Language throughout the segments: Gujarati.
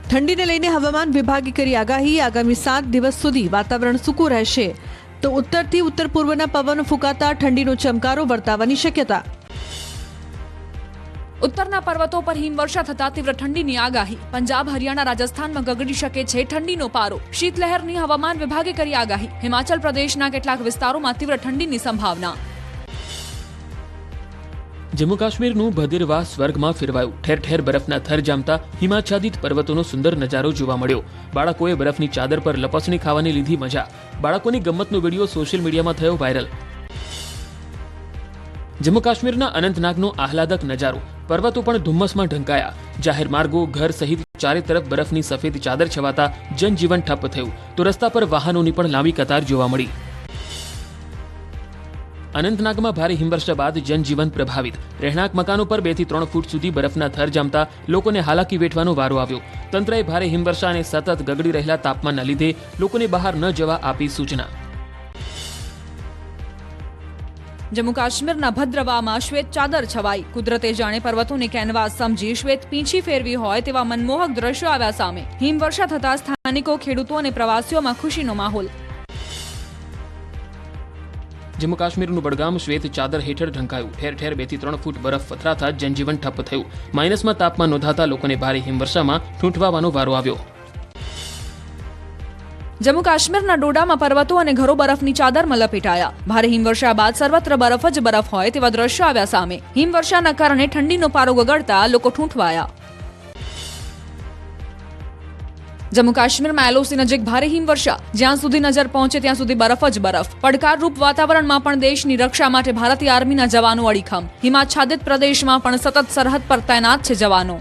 ઠંડીને લઈને હવામાન વિભાગે કરી આગાહી. આગામી 7 દિવસ સુધી વાતાવરણ સૂકું રહેશે તો ઉત્તરથી ઉત્તર પૂર્વના પવનો ફૂંકાતા ઠંડીનો ચમકારો વર્તાવાની શક્યતા. ઉત્તરના પર્વતો પર હિમવર્ષા થતા તીવ્ર ઠંડીની આગાહી. પંજાબ, હરિયાણા, રાજસ્થાનમાં ગગડી શકે છે ઠંડીનો પારો. શીતલહેરની હવામાન વિભાગે કરી આગાહી. હિમાચલ પ્રદેશના કેટલાક વિસ્તારોમાં તીવ્ર ઠંડીની સંભાવના. જમ્મુ કાશ્મીરનું ભદીરવાહ સ્વર્ગમાં ફેરવાયું. ઠેર ઠેર બરફના થર જામતા હિમાચ્છાદિત પર્વતોનો સુંદર નજારો જોવા મળ્યો. બાળકોએ બરફની ચાદર પર લપસણી ખાવાની લીધી મજા. બાળકોની ગમ્મતનો વિડીયો સોશિયલ મીડિયામાં થયો વાયરલ. જમ્મુ કાશ્મીરના અનંતનાગનો આહલાદક નજારો. પર્વતો પણ ધુમ્મસમાં ઢંકાયા. જાહેર માર્ગો, ઘર સહિત ચારે તરફ બરફની સફેદ ચાદર છવાતા જનજીવન ઠપ થયું તો રસ્તા પર વાહનોની પણ લાંબી કતાર જોવા મળી. અનંતનાગમાં ભારે હિમવર્ષા બાદ જનજીવન પ્રભાવિત. રહેણાંક મકાનો પર 2 થી 3 ફૂટ સુધી બરફના થર જામતા લોકોને હાલાકી વેઠવાનો વારો આવ્યો. તંત્રએ ભારે હિમવર્ષા અને સતત ગગડી રહેલા તાપમાનના લીધે લોકોને બહાર ન જવા આપી સૂચના. જમ્મુ કાશ્મીરના ભદ્રવાહમાં શ્વેત ચાદર છવાઈ. કુદરતે જાણે પર્વતોને કેનવાસ સમજી શ્વેત પીંછી ફેરવી હોય તેવા મનમોહક દ્રશ્યો આવ્યા સામે. હિમવર્ષા થતા સ્થાનિકો, ખેડૂતો અને પ્રવાસીઓમાં ખુશીનો માહોલ. જમ્મુ કાશ્મીરનું બડગામ શ્વેત ચાદર હેઠળ ઢંકાયું. ઠેર ઠેર 2 થી 3 ફૂટ બરફ પથરાતા જનજીવન ઠપ થયું. માઇનસમાં તાપમાન નોંધાતા લોકોને ભારે હિમવર્ષામાં ઠૂંઠવાનો વારો આવ્યો. જમ્મુ કાશ્મીરના ડોડામાં પર્વતો અને ઘરો બરફની ચાદરમાં લપેટાયા. ભારે હિમવર્ષા બાદ સર્વત્ર બરફ જ બરફ હોય તેવા દ્રશ્યો આવ્યા સામે. હિમવર્ષાના કારણે ઠંડીનો પારો ગગડતા લોકો ઠૂંઠવાયા. જમ્મુ કાશ્મીરમાં એલઓસી નજીક ભારે હિમવર્ષા. જ્યાં સુધી નજર પહોંચે ત્યાં સુધી બરફ જ બરફ. પડકારરૂપ વાતાવરણમાં પણ દેશની રક્ષા માટે ભારતીય આર્મીના જવાનો અડીખમ. હિમાચ્છાદિત પ્રદેશમાં પણ સતત સરહદ પર તૈનાત છે જવાનો.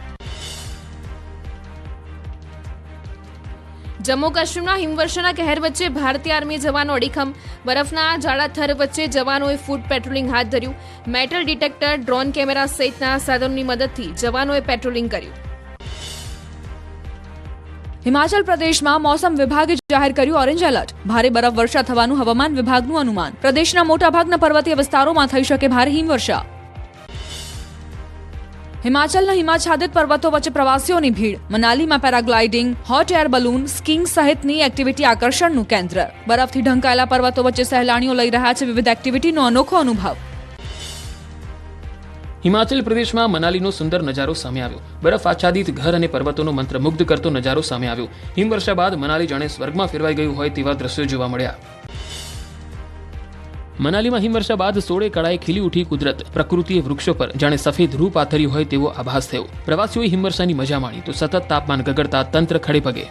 જમ્મુ કાશ્મીરમાં હિમવર્ષાના કહેર વચ્ચે ભારતીય આર્મી જવાનો અડીખમ. બરફના જાડા થર વચ્ચે જવાનોએ ફૂટ પેટ્રોલિંગ હાથ ધર્યું. મેટલ ડિટેક્ટર, ડ્રોન કેમેરા સહિતના સાધનોની મદદથી જવાનોએ પેટ્રોલિંગ કર્યું. હિમાચલ પ્રદેશમાં મોસમ વિભાગે જાહેર કર્યું ઓરેન્જ એલર્ટ. ભારે બરફ વર્ષા થવાનું હવામાન વિભાગનું અનુમાન. પ્રદેશના મોટાભાગના પર્વતીય વિસ્તારોમાં થઈ શકે ભારે હિમવર્ષા. હિમાચલના હિમાચ્છાદિત પર્વતો વચ્ચે પ્રવાસીઓની ભીડ. મનાલીમાં paragliding, hot air balloon, skiing સહિતની એક્ટિવિટી આકર્ષણનું કેન્દ્ર. બરફથી ઢંકાયેલા પર્વતો વચ્ચે સહેલાણીઓ લઈ રહ્યા છે વિવિધ એક્ટિવિટીનો અનોખો અનુભવ. હિમાચલ પ્રદેશમાં મનાલીનો સુંદર નજારો સામે આવ્યો. બરફ આચ્છાદિત ઘર અને પર્વતોનો મંત્રમુગ્ધ કરતો નજારો સામે આવ્યો. હિમવર્ષા બાદ મનાલી જાણે સ્વર્ગમાં ફેરવાઈ ગયું હોય તેવા દ્રશ્યો જોવા મળ્યા. મનાલીમાં હિમવર્ષા બાદ સોળે કળાએ ખીલી ઉઠી કુદરત. પ્રકૃતિએ વૃક્ષો પર જાણે સફેદ રૂ પાથર્યું હોય તેવો આભાસ થયો. પ્રવાસીઓએ હિમવર્ષાની મજા માણી તો સતત તાપમાન ગગડતા તંત્ર ખડેપગે.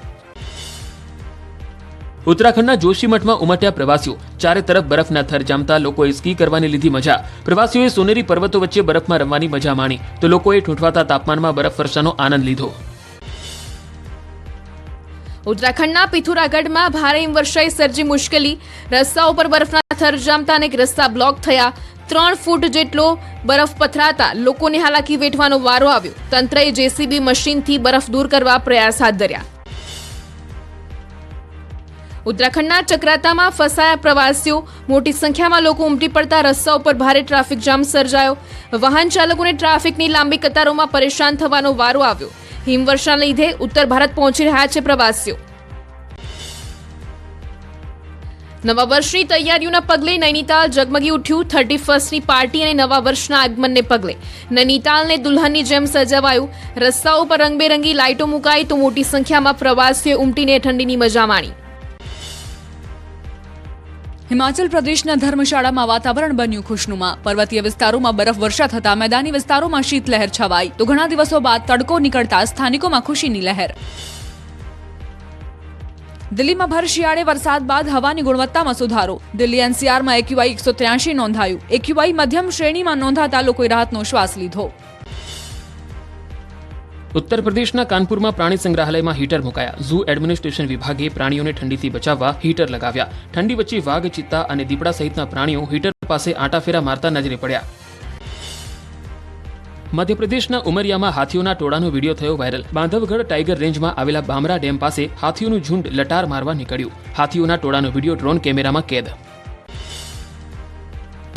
ઉત્તરાખંડના જોશીમઠમાં ઉમટ્યા પ્રવાસીઓ. ચારે તરફ બરફના થર જામતા લોકોએ સ્કી કરવાની લીધી મજા. પ્રવાસીઓએ સોનેરી પર્વતો વચ્ચે બરફમાં રમવાની મજા માણી તો લોકોએ ઠૂંઠવાતા તાપમાનમાં બરફ વર્ષાનો આનંદ લીધો. ઉત્તરાખંડના પિથોરાગઢમાં ભારે હિમવર્ષાએ સર્જી મુશ્કેલી. રસ્તાઓ પર બરફના થર જામતા અનેક રસ્તા બ્લોક થયા. 3 ફૂટ જેટલો બરફ પથરાતા લોકોને હાલાકી વેઠવાનો વારો આવ્યો. તંત્રએ જેસીબી મશીનથી બરફ દૂર કરવા પ્રયાસ હાથ ધર્યા. ઉત્તરાખંડના ચક્રાતામાં ફસાયા પ્રવાસીઓ. મોટી સંખ્યામાં લોકો ઉમટી પડતા રસ્તાઓ પર ભારે ટ્રાફિક જામ સર્જાયો. વાહન ચાલકોને ટ્રાફિકની લાંબી કતારોમાં પરેશાન થવાનો વારો આવ્યો. હિમવર્ષાના લીધે ઉત્તર ભારત પહોંચી રહ્યા છે પ્રવાસીઓ. નવા વર્ષની તૈયારીઓના પગલે નૈનીતાલ ઝગમગી ઉઠ્યું. 31મી પાર્ટી અને નવા વર્ષના આગમનને પગલે નૈનીતાલને દુલ્હનની જેમ સજાવાયું. રસ્તાઓ પર રંગબેરંગી લાઇટો મુકાઈ તો મોટી સંખ્યામાં પ્રવાસીઓએ ઉમટીને ઠંડીની મજા માણી. હિમાચલ પ્રદેશના ધર્મશાળામાં વાતાવરણ બન્યું ખુશનુમા. પર્વતીય વિસ્તારોમાં બરફ વર્ષા થતા મેદાની વિસ્તારોમાં શીતલહેર છવાઈ તો ઘણા દિવસો બાદ તડકો નીકળતા સ્થાનિકોમાં ખુશીની લહેર. દિલ્હીમાં ભર શિયાળે વરસાદ બાદ હવાની ગુણવત્તામાં સુધારો. દિલ્હી એનસીઆરમાં એક્યુઆઈ 183 નોંધાયું. એક્યુઆઈ મધ્યમ શ્રેણીમાં નોંધાતા લોકોએ રાહતનો શ્વાસ લીધો. ઉત્તર પ્રદેશના કાનપુરમાં પ્રાણી સંગ્રહાલયમાં હીટર મુકાયા. ઝૂ એડમિનિસ્ટ્રેશન વિભાગે પ્રાણીઓને ઠંડીથી બચાવવા હીટર લગાવ્યા. ઠંડી વચ્ચે વાઘ, ચિત્તા અને દીપડા સહિતના પ્રાણીઓ હીટર પાસે આંટાફેરા મારતા નજરે પડ્યા. મધ્યપ્રદેશના ઉમરિયામાં હાથીઓના ટોળાનો વિડીયો થયો વાયરલ. બાંધવગઢ ટાઈગર રેન્જમાં આવેલા બામરા ડેમ પાસે હાથીઓનું ઝુંડ લટાર મારવા નીકળ્યું. હાથીઓના ટોળાનો વિડીયો ડ્રોન કેમેરામાં કેદ.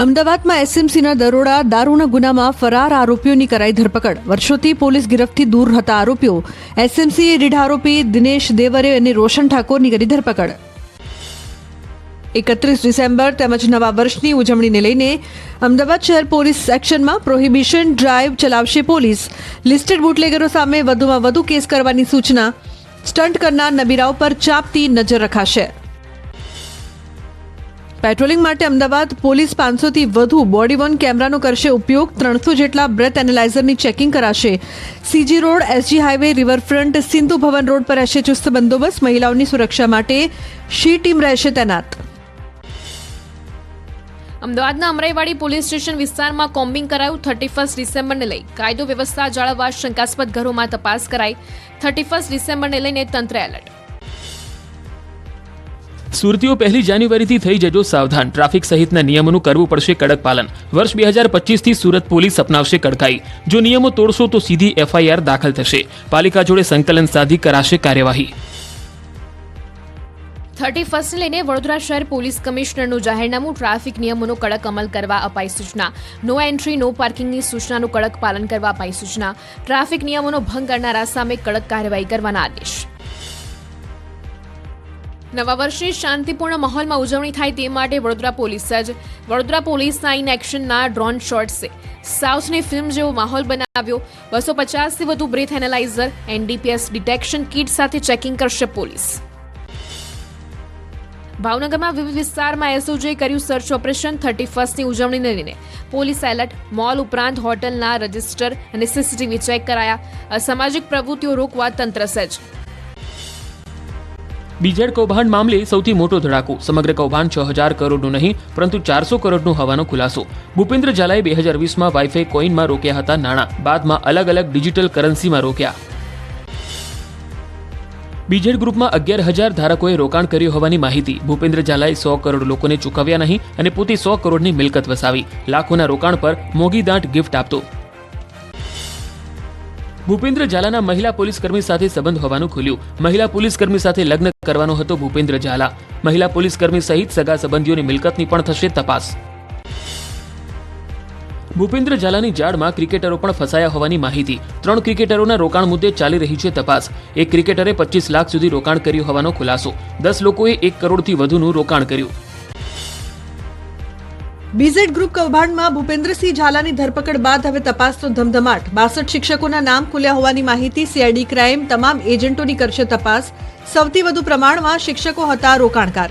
અમદાવાદમાં એસએમસીના દરોડા દારૂના ગુનામાં ફરાર આરોપીઓની કરાઈ ધરપકડ. વર્ષોથી પોલીસ ગિરફથી દૂર હતા આરોપીઓ. એસએમસીએ રીઢ આરોપી દિનેશ દેવરે અને રોશન ઠાકોરની કરી ધરપકડ. 31 ડિસેમ્બર તેમજ નવા વર્ષની ઉજવણીને લઈને અમદાવાદ શહેર પોલીસ એક્શનમાં પ્રોહિબિશન ડ્રાઈવ ચલાવશે પોલીસ. લિસ્ટેડ બુટલેગરો સામે વધુમાં વધુ કેસ કરવાની સૂચના. સ્ટન્ટ કરનાર નબીરાઓ પર ચાંપતી નજર રખાશે. પેટ્રોલિંગ માટે અમદાવાદ પોલીસ 500થી વધુ બોડી વોર્ન કેમેરાનો કરશે ઉપયોગ. 300 જેટલા બ્રેથ એનાલાઇઝરની ચેકિંગ કરાશે. CG road, SG highway, riverfront, Sindhu Bhavan road પર રહેશે ચુસ્ત બંદોબસ્ત. મહિલાઓની સુરક્ષા માટે શી ટીમ રહેશે તૈનાત. અમદાવાદના અમરાઈવાડી પોલીસ સ્ટેશન વિસ્તારમાં કોમ્બિંગ કરાયું. 31 ડિસેમ્બરને લઈ કાયદો વ્યવસ્થા જાળવવા શંકાસ્પદ ઘરોમાં તપાસ કરાઈ. 31 ડિસેમ્બરને લઈને તંત્ર એલર્ટ. સુરતીઓ 1 જાન્યુઆરીથી થઈ જજો સાવધાન. ટ્રાફિક સહિતના નિયમોનું કરવું પડશે કડક પાલન. વર્ષ 2025થી સુરત પોલીસ અપનાવશે કડકાઈ. જો નિયમો તોડશો તો સીધી એફઆઈઆર દાખલ થશે. પાલિકા જોડે સંકલન સાધી કરાશે કાર્યવાહી. 31 લઈને વડોદરા શહેર પોલીસ કમિશનરનું જાહેરનામું. ટ્રાફિક નિયમોનો કડક અમલ કરવા અપાઈ સૂચના. નો એન્ટ્રી નો પાર્કિંગની સૂચનાનું કડક પાલન કરવા અપાઈ સૂચના. ટ્રાફિક નિયમોનો ભંગ કરનારા સામે કડક કાર્યવાહી કરવાના આદેશ. નવા વર્ષની શાંતિપૂર્ણ માહોલમાં ઉજવણી થાય તે માટે વડોદરા પોલીસ સજ્જ. વડોદરા પોલીસના ઇન એક્શનના ડ્રોન શોટ્સે સાઉથની ફિલ્મ જેવો માહોલ બનાવ્યો. 250થી વધુ breath analyser, NDPS detection kit સાથે ચેકિંગ કરશે પોલીસ. ભાવનગરમાં વિવિધ વિસ્તારમાં એસઓજીએ કર્યું સર્ચ ઓપરેશન. 31ની ઉજવણીને લઈને પોલીસ એલર્ટ. મોલ ઉપરાંત હોટલના રજિસ્ટર અને સીસીટીવી ચેક કરાયા. અસામાજિક પ્રવૃત્તિઓ રોકવા તંત્ર સજ્જ. બીજેડ કૌભાંડ મામલે સૌથી મોટો ધડાકો. સમગ્ર કૌભાંડ 6000 કરોડનું નહીં પરંતુ 400 કરોડનું હોવાનો ખુલાસો. ભૂપેન્દ્ર ઝાલાએ 2020માં વાઈફાઈ કોઈનમાં રોક્યા હતા નાણાં. બાદમાં અલગ અલગ ડિજિટલ કરન્સીમાં રોક્યા. બીજેડ ગ્રુપમાં 11000 ધારકોએ રોકાણ કર્યું હોવાની માહિતી. ભૂપેન્દ્ર ઝાલાએ 100 કરોડ લોકોને ચૂકવ્યા નહીં અને પોતે 100 કરોડની મિલકત વસાવી. લાખોના રોકાણ પર મોંઘીદાટ ગિફ્ટ આપતો. ભૂપેન્દ્ર ઝાલાના મહિલા પોલીસકર્મી સાથે સંબંધ હોવાનું ખુલ્યું. મહિલા પોલીસકર્મી સાથે લગ્ન કરવાનો હતો ભૂપેન્દ્ર ઝાલા. મહિલા પોલીસકર્મી સહિત સગા સંબંધીઓની મિલકતની પણ થશે તપાસ. ભૂપેન્દ્ર ઝાલાની જાળમાં ક્રિકેટરો પણ ફસાયા હોવાની માહિતી. 3 ક્રિકેટરોના રોકાણ મુદ્દે ચાલી રહી છે તપાસ. એક ક્રિકેટરે 25 લાખ સુધી રોકાણ કર્યું હોવાનો ખુલાસો. 10 લોકોએ 1 કરોડથી વધુનું રોકાણ કર્યું. બીઝેડ ગ્રુપ કૌભાંડમાં ભૂપેન્દ્રસિંહ ઝાલાની ધરપકડ બાદ હવે તપાસનો ધમધમાટ. 62 શિક્ષકોના નામ ખુલ્યા હોવાની માહિતી. સીઆઈડી ક્રાઇમ તમામ એજન્ટોની કરશે તપાસ. સૌથી વધુ પ્રમાણમાં શિક્ષકો હતા રોકાણકાર.